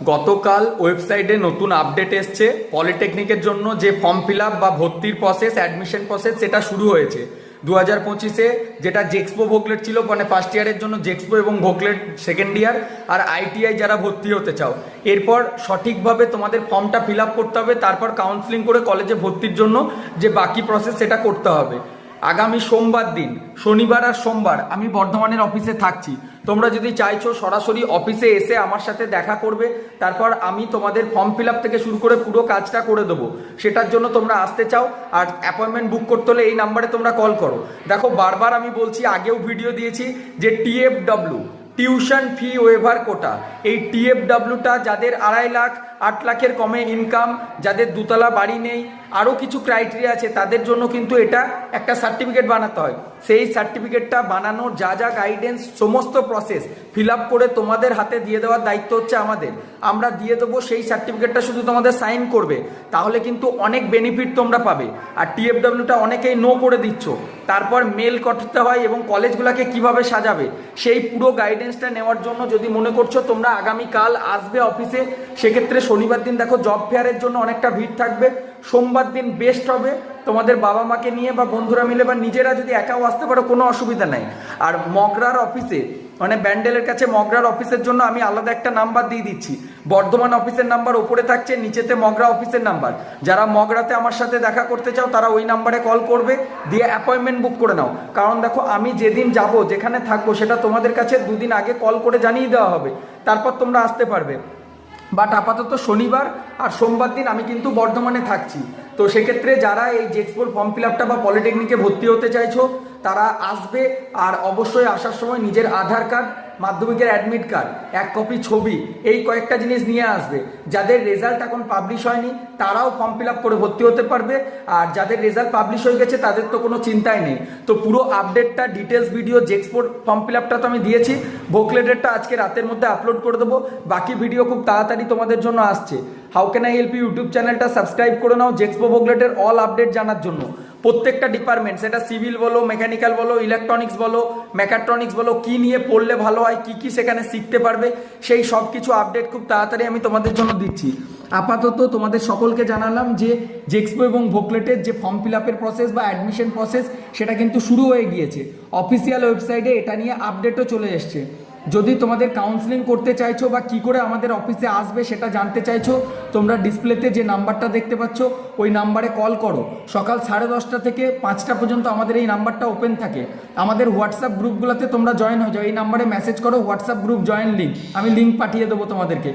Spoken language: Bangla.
গতকাল ওয়েবসাইটে নতুন আপডেট এসছে। পলিটেকনিকের জন্য যে ফর্ম ফিল আপ বা ভর্তির প্রসেস, অ্যাডমিশন প্রসেস সেটা শুরু হয়েছে 2025-এ। যেটা জেক্সপো ভোকলেট ছিল, মানে ফার্স্ট ইয়ারের জন্য জেক্সপো এবং ভোকলেট সেকেন্ড ইয়ার, আর আইটিআই যারা ভর্তি হতে চাও। এরপর সঠিকভাবে তোমাদের ফর্মটা ফিল আপ করতে হবে, তারপর কাউন্সিলিং করে কলেজে ভর্তির জন্য যে বাকি প্রসেস সেটা করতে হবে। আগামী সোমবার দিন, শনিবার আর সোমবার আমি বর্ধমানের অফিসে থাকছি। তোমরা যদি চাইছো সরাসরি অফিসে এসে আমার সাথে দেখা করবে, তারপর আমি তোমাদের ফর্ম ফিল আপ থেকে শুরু করে পুরো কাজটা করে দেবো। সেটার জন্য তোমরা আসতে চাও আর অ্যাপয়েন্টমেন্ট বুক করতে হলে এই নাম্বারে তোমরা কল করো। দেখো, বারবার আমি বলছি, আগেও ভিডিও দিয়েছি যে টিএফডব্লিউ, টিউশন ফি ওয়েভার কোটা, এই টিএফডব্লিউটা যাদের 2.5 লাখ 8 লাখের কমে ইনকাম, যাদের দুতলা বাড়ি নেই, আরও কিছু ক্রাইটেরিয়া আছে, তাদের জন্য কিন্তু এটা একটা সার্টিফিকেট বানাতে হয়। সেই সার্টিফিকেটটা বানানোর যা যা গাইডেন্স, সমস্ত প্রসেস ফিল আপ করে তোমাদের হাতে দিয়ে দেওয়ার দায়িত্ব হচ্ছে আমাদের। আমরা দিয়ে দেবো, সেই সার্টিফিকেটটা শুধু তোমাদের সাইন করবে, তাহলে কিন্তু অনেক বেনিফিট তোমরা পাবে। আর টিএফডব্লিউটা অনেকেই নো করে দিচ্ছ, তারপর মেল করতে হয় এবং কলেজগুলোকে কিভাবে সাজাবে সেই পুরো গাইডেন্সটা নেওয়ার জন্য যদি মনে করছো তোমরা আগামীকাল আসবে অফিসে, সেক্ষেত্রে শনিবার দিন দেখো জব ফেয়ারের জন্য অনেকটা ভিড় থাকবে। সোমবার দিন বেস্ট হবে, তোমাদের বাবা মাকে নিয়ে বা বন্ধুরা মিলে বা নিজেরা যদি একাও আসতে পারো কোনো অসুবিধা নাই। আর মগরার অফিসে, মানে ব্যান্ডেলের কাছে মগরার অফিসের জন্য আমি আলাদা একটা নাম্বার দিয়ে দিচ্ছি। বর্ধমান অফিসের নাম্বার ওপরে থাকছে, নিচেতে মগরা অফিসের নাম্বার। যারা মগরাতে আমার সাথে দেখা করতে চাও তারা ওই নাম্বারে কল করবে, দিয়ে অ্যাপয়েন্টমেন্ট বুক করে নাও। কারণ দেখো, আমি যেদিন যাব, যেখানে থাকবো, সেটা তোমাদের কাছে 2 দিন আগে কল করে জানিয়ে দেওয়া হবে, তারপর তোমরা আসতে পারবে। বাট আপাতত শনিবার আর সোমবার দিন আমি কিন্তু বর্ধমানে থাকছি। তো সেক্ষেত্রে যারা এই জেক্সপোর ফর্ম ফিল আপটা বা পলিটেকনিকে ভর্তি হতে চাইছো তারা আসবে। আর অবশ্যই আসার সময় নিজের আধার কার্ড, মাধ্যমিকের অ্যাডমিট কার্ড, 1 কপি ছবি, এই কয়েকটা জিনিস নিয়ে আসবে। যাদের রেজাল্ট এখন পাবলিশ হয়নি তারাও ফর্ম ফিল আপ করে ভর্তি হতে পারবে, আর যাদের রেজাল্ট পাবলিশ হয়ে গেছে তাদের তো কোনো চিন্তাই নেই। তো পুরো আপডেটটা, ডিটেলস ভিডিও, জেক্সপোর ফর্ম ফিল আপটা তো আমি দিয়েছি, ভোকলেটেরটা আজকে রাতের মধ্যে আপলোড করে দেবো। বাকি ভিডিও খুব তাড়াতাড়ি তোমাদের জন্য আসছে। How can I help you YouTube চ্যানেলটা সাবস্ক্রাইব করে নাও জেক্সপো ভোকলেটের অল আপডেট জানার জন্য। প্রত্যেকটা ডিপার্টমেন্ট, সেটা সিভিল বলো, মেকানিক্যাল বলো, ইলেকট্রনিক্স বলো, মেকাট্রনিক্স বলো, কি নিয়ে পড়লে ভালো হয়, কি কি সেখানে শিখতে পারবে, সেই সব কিছু আপডেট খুব তাড়াতাড়ি আমি তোমাদের জন্য দিচ্ছি। আপাতত তোমাদের সকলকে জানালাম যে জেক্সপো এবং ভোকলেটের যে ফর্ম ফিল আপের প্রসেস বা অ্যাডমিশন প্রসেস সেটা কিন্তু শুরু হয়ে গিয়েছে। অফিসিয়াল ওয়েবসাইটে এটা নিয়ে আপডেটও চলে এসছে। যদি তোমাদের কাউন্সিলিং করতে চাইছো বা কি করে আমাদের অফিসে আসবে সেটা জানতে চাইছো, তোমরা ডিসপ্লেতে যে নাম্বারটা দেখতে পাচ্ছ ওই নাম্বারে কল করো। সকাল 10:30 থেকে 5টা পর্যন্ত আমাদের এই নাম্বারটা ওপেন থাকে। আমাদের হোয়াটসঅ্যাপ গ্রুপগুলোতে তোমরা জয়েন হয়ে যাও, এই নাম্বারে মেসেজ করো হোয়াটসঅ্যাপ গ্রুপ জয়েন লিঙ্ক, আমি লিঙ্ক পাঠিয়ে দেবো তোমাদেরকে।